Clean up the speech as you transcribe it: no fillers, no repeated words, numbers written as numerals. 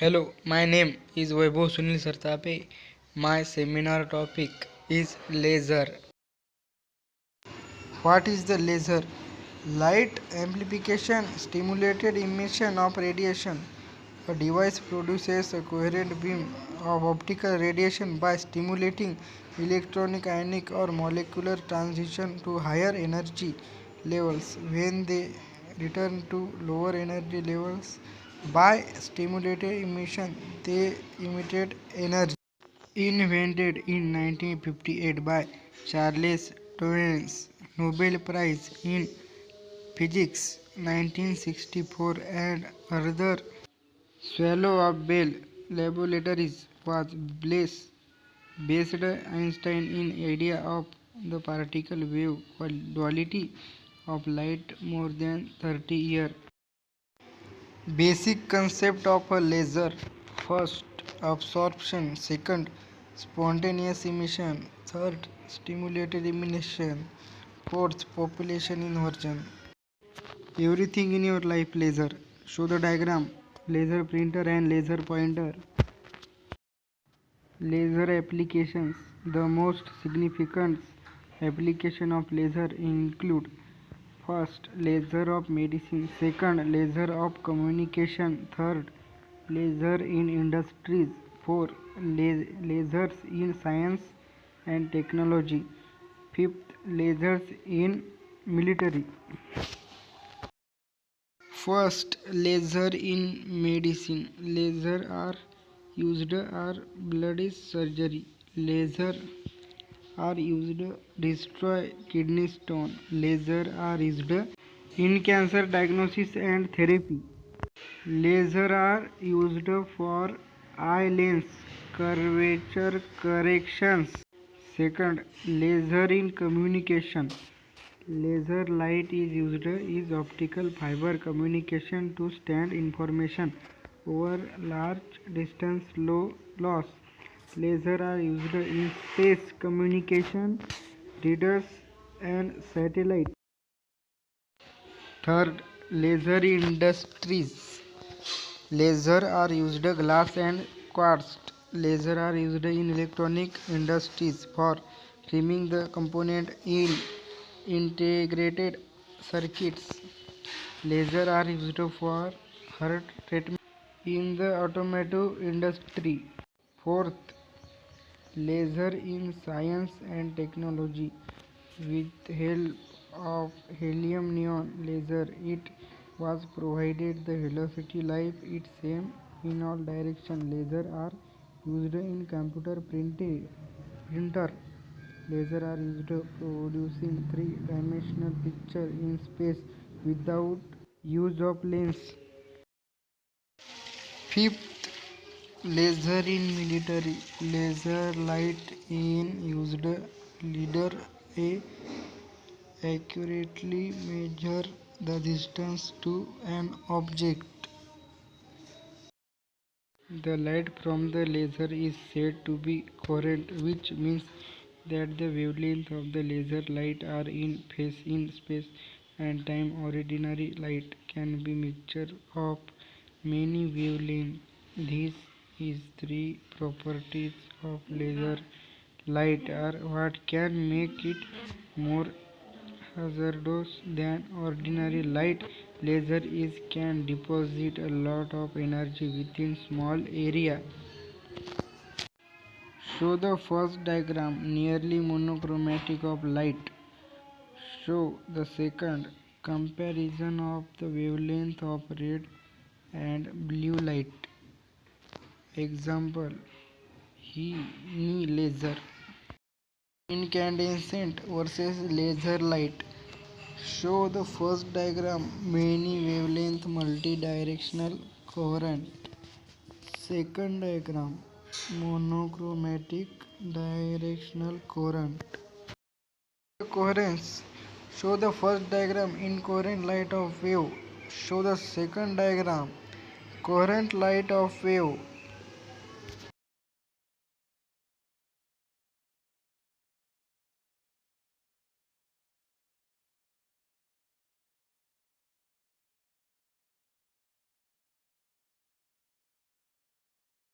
Hello, my name is Vaibhav Sunil Sartape. My seminar topic is laser. What is the laser? Light amplification, stimulated emission of radiation. A device produces a coherent beam of optical radiation by stimulating electronic, ionic, or molecular transition to higher energy levels. When they return to lower energy levels by stimulated emission, they emitted energy. Invented in 1958 by Charles Townes, Nobel Prize in Physics 1964, and Arthur Swallow of Bell Laboratories was based Einstein in idea of the particle wave duality of light more than 30 years. Basic concept of a laser: first, absorption; second, spontaneous emission; third, stimulated emission; fourth, population inversion. Everything in your life laser. Show the diagram. Laser printer and laser pointer. Laser applications. The most significant application of laser include: first, laser of medicine; second, laser of communication; third, laser in industries; four, lasers in science and technology; fifth, lasers in military. First, laser in medicine. Laser are used are blood surgery. Laser are used destroy kidney stone. Laser are used in cancer diagnosis and therapy. Laser are used for eye lens curvature corrections. Second, laser in communication. Laser light is used is optical fiber communication to send information over large distance low loss. Laser are used in space communication, radars and satellites. Third, laser industries. Laser are used glass and quartz. Laser are used in electronic industries for trimming the component in integrated circuits. Laser are used for heart treatment in the automotive industry. Fourth, laser in science and technology. With help of helium neon laser, it was provided the velocity light its same in all direction. Laser are used in computer printer. Laser are used producing three-dimensional picture in space without use of lens. Fifth, laser in military. Laser light in used leader a accurately measure the distance to an object. The light from the laser is said to be coherent, which means that the wavelengths of the laser light are in phase in space and time. Ordinary light can be mixture of many wavelengths. These is three properties of laser light are what can make it more hazardous than ordinary light. Laser is can deposit a lot of energy within small area. Show the first diagram, nearly monochromatic of light. Show the second, comparison of the wavelength of red and blue light. Example, He laser. Incandescent versus laser light. Show the first diagram, many wavelength multi-directional coherent. Second diagram, monochromatic directional coherent. Coherence. Show the first diagram, incoherent light of wave. Show the second diagram, coherent light of wave.